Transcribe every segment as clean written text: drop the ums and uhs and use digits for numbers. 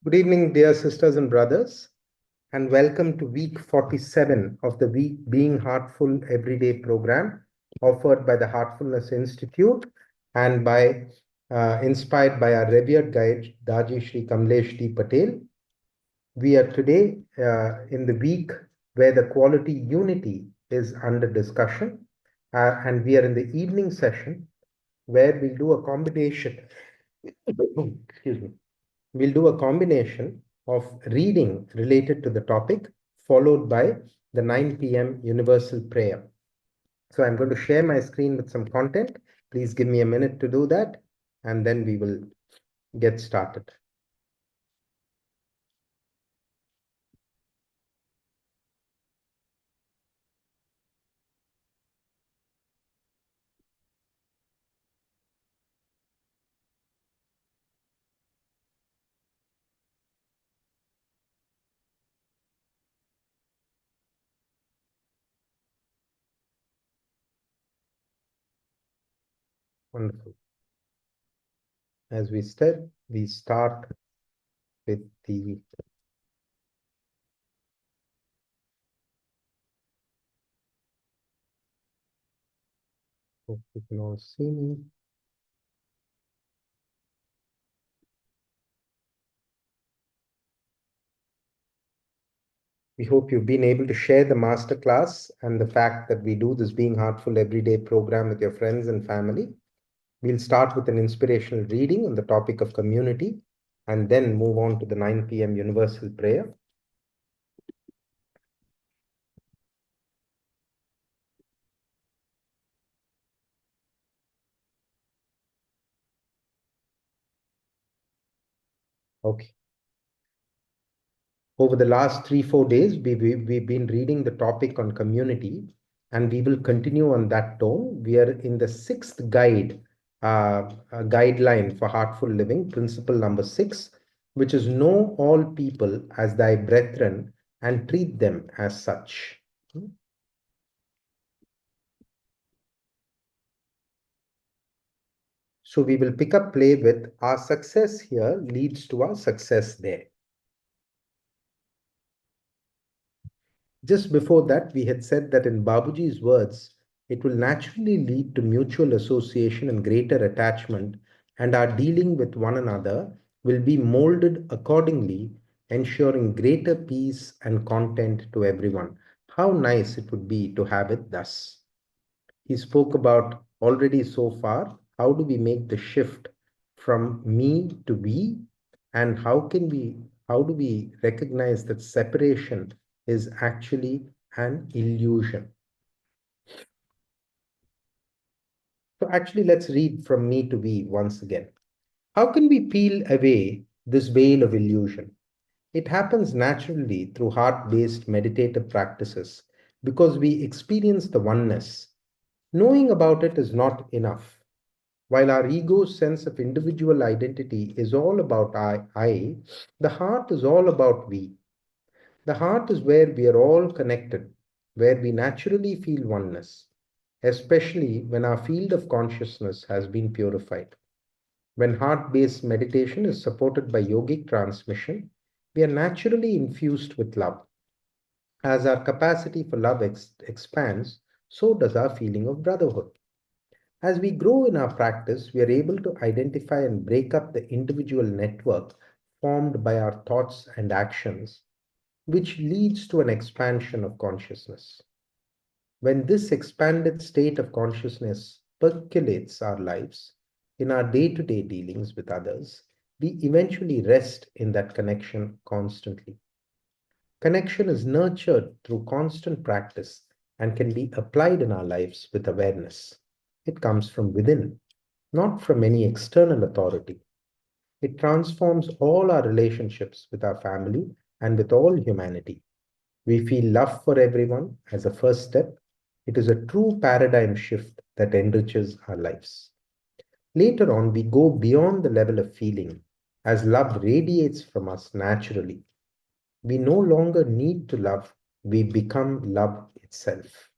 Good evening, dear sisters and brothers, and welcome to week 47 of the Week Being Heartful Everyday program offered by the Heartfulness Institute and inspired by our revered guide, Daaji Shri Kamlesh D. Patel. We are today in the week where the quality unity is under discussion, and we are in the evening session where we'll do a combination. Excuse me. We'll do a combination of reading related to the topic, followed by the 9 p.m. universal prayer. So I'm going to share my screen with some content. Please give me a minute to do that, and then we will get started. Wonderful. As we said, we start with the hope you can all see me. We hope you've been able to share the masterclass and the fact that we do this Being Heartful Everyday program with your friends and family. We'll start with an inspirational reading on the topic of community and then move on to the 9 p.m. universal prayer. Okay. Over the last 3-4 days, we've been reading the topic on community, and we will continue on that tone. We are in the sixth guideline for heartful living, principle number 6, which is know all people as thy brethren and treat them as such. So we will pick up play with our success here leads to our success there. Just before that, we had said that in Babuji's words, it will naturally lead to mutual association and greater attachment, and our dealing with one another will be molded accordingly, ensuring greater peace and content to everyone. How nice it would be to have it thus. He spoke about already so far, how do we make the shift from me to we, and how do we recognize that separation is actually an illusion. So actually, let's read from me to we once again. How can we peel away this veil of illusion? It happens naturally through heart-based meditative practices because we experience the oneness. Knowing about it is not enough. While our ego's sense of individual identity is all about I, the heart is all about we. The heart is where we are all connected, where we naturally feel oneness, especially when our field of consciousness has been purified. When heart-based meditation is supported by yogic transmission, we are naturally infused with love. As our capacity for love expands, so does our feeling of brotherhood. As we grow in our practice, we are able to identify and break up the individual network formed by our thoughts and actions, which leads to an expansion of consciousness. When this expanded state of consciousness percolates our lives in our day-to-day dealings with others, we eventually rest in that connection constantly. Connection is nurtured through constant practice and can be applied in our lives with awareness. It comes from within, not from any external authority. It transforms all our relationships with our family and with all humanity. We feel love for everyone as a first step. It is a true paradigm shift that enriches our lives. Later on, we go beyond the level of feeling as love radiates from us naturally. We no longer need to love, we become love itself.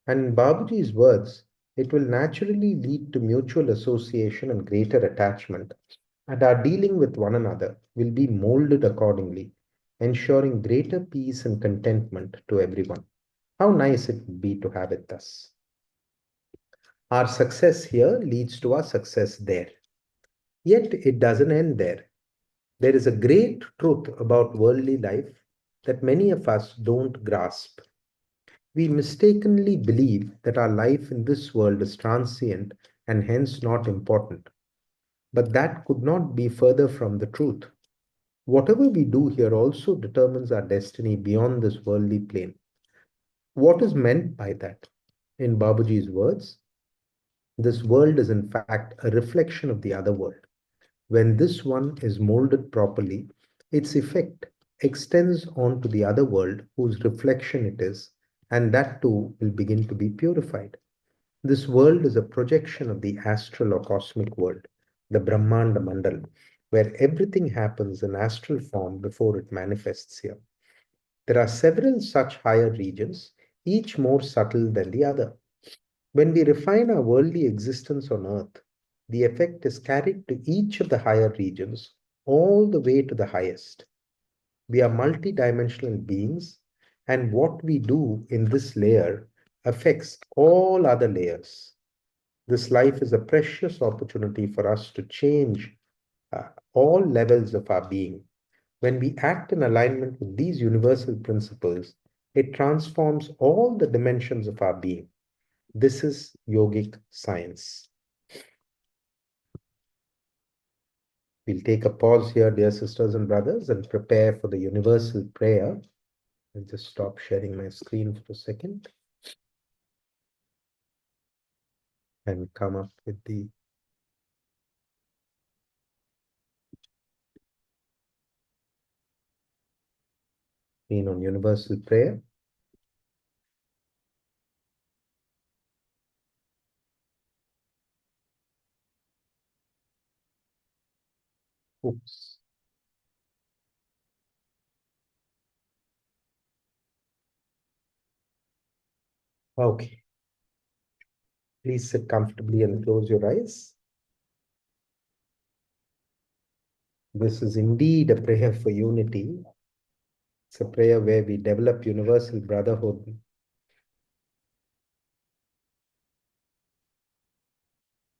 And in Babuji's words, it will naturally lead to mutual association and greater attachment. and our dealing with one another will be molded accordingly, ensuring greater peace and contentment to everyone. How nice it would be to have it thus. Our success here leads to our success there. Yet it doesn't end there. There is a great truth about worldly life that many of us don't grasp. We mistakenly believe that our life in this world is transient and hence not important. But that could not be further from the truth. Whatever we do here also determines our destiny beyond this worldly plane. What is meant by that? In Babaji's words, this world is in fact a reflection of the other world. When this one is molded properly, its effect extends onto the other world whose reflection it is, and that too will begin to be purified. This world is a projection of the astral or cosmic world, the Brahmanda Mandal, where everything happens in astral form before it manifests here. There are several such higher regions, each more subtle than the other. When we refine our worldly existence on earth, the effect is carried to each of the higher regions, all the way to the highest. We are multidimensional beings, and what we do in this layer affects all other layers. This life is a precious opportunity for us to change all levels of our being. When we act in alignment with these universal principles, it transforms all the dimensions of our being. This is yogic science. We'll take a pause here, dear sisters and brothers, and prepare for the universal prayer. I'll just stop sharing my screen for a second and come up with the screen on universal prayer. Oops. Okay. Please sit comfortably and close your eyes. This is indeed a prayer for unity. It's a prayer where we develop universal brotherhood.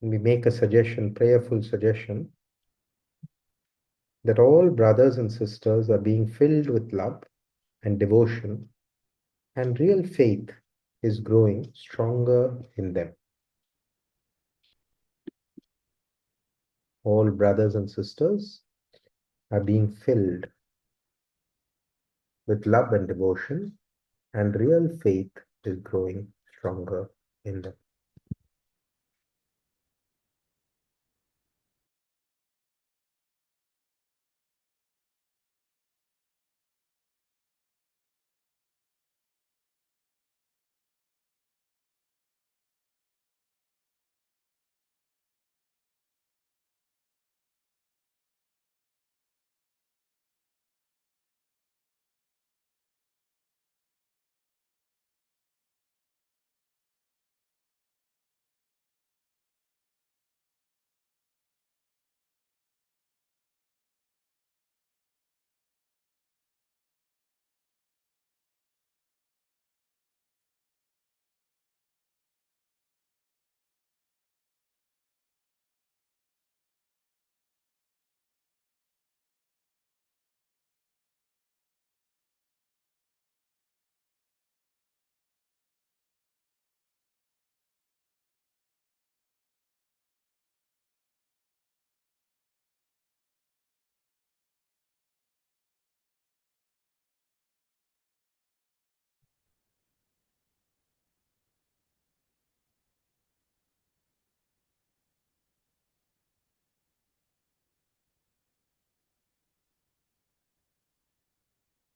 And we make a suggestion, prayerful suggestion, that all brothers and sisters are being filled with love and devotion, and real faith is growing stronger in them. All brothers and sisters are being filled with love and devotion, and real faith is growing stronger in them.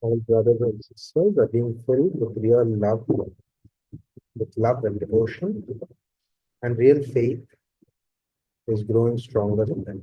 All brothers and sisters are being filled with real love, with love and devotion, and real faith is growing stronger in them.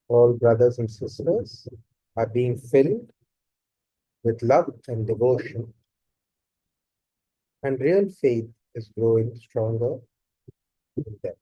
All brothers and sisters are being filled with love and devotion, and real faith is growing stronger in them.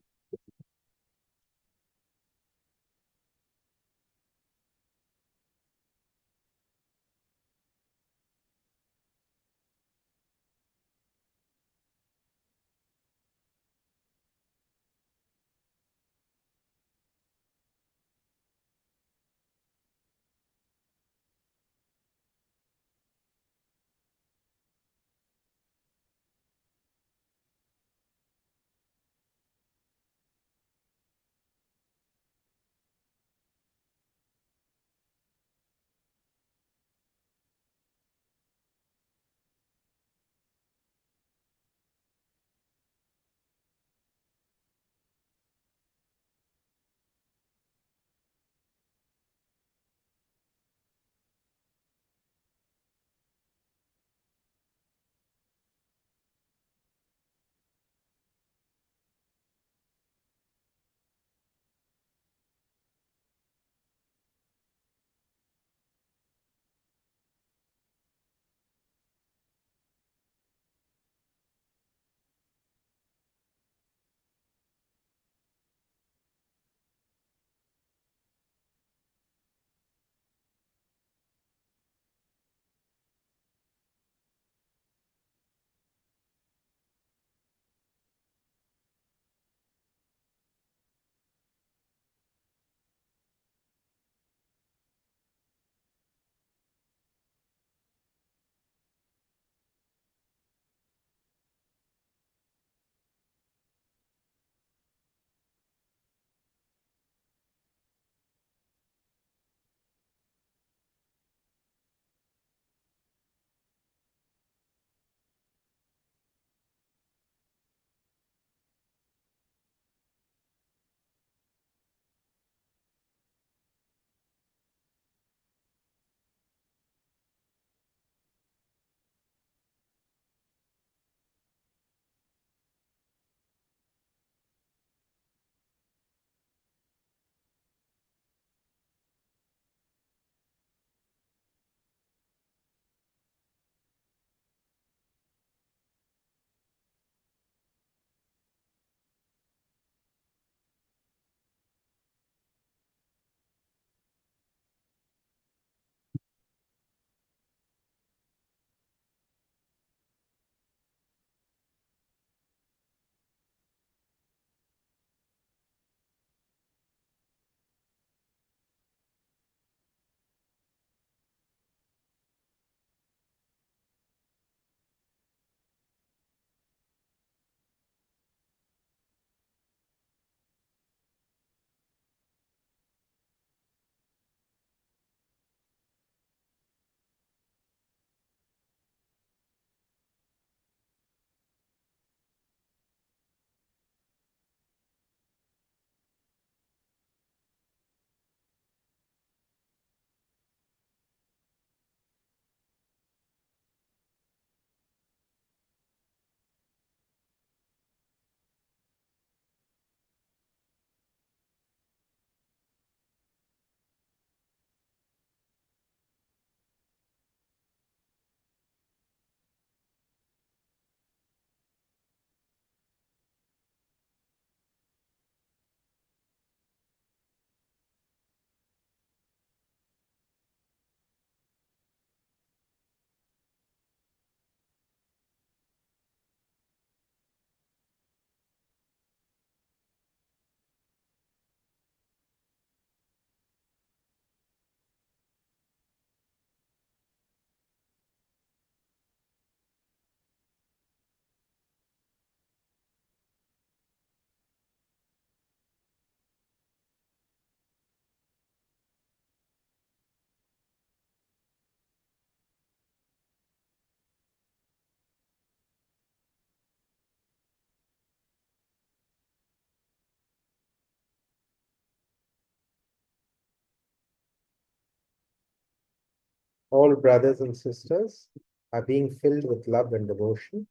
All brothers and sisters are being filled with love and devotion,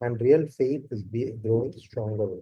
and real faith is growing stronger.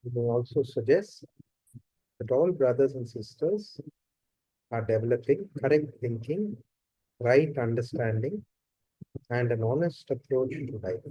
We may also suggest that all brothers and sisters are developing correct thinking, right understanding, and an honest approach to life.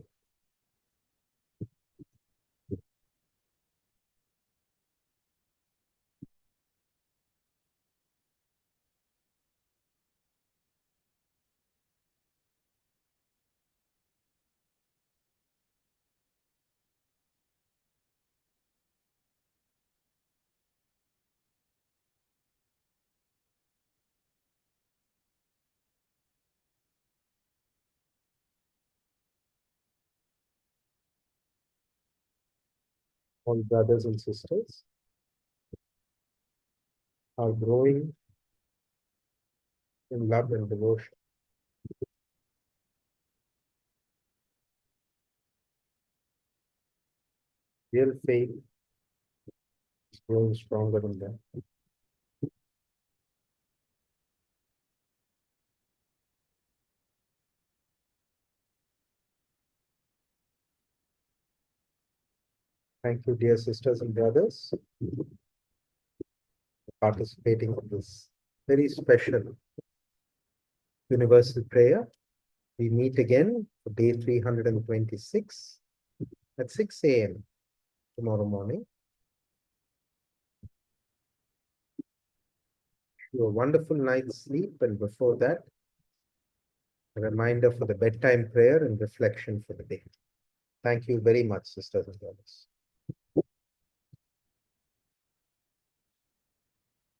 All brothers and sisters are growing in love and devotion. Real faith is growing stronger in them. Thank you, dear sisters and brothers, for participating in this very special universal prayer. We meet again for day 326 at 6 a.m. tomorrow morning. You a wonderful night's sleep, and before that, a reminder for the bedtime prayer and reflection for the day. Thank you very much, sisters and brothers.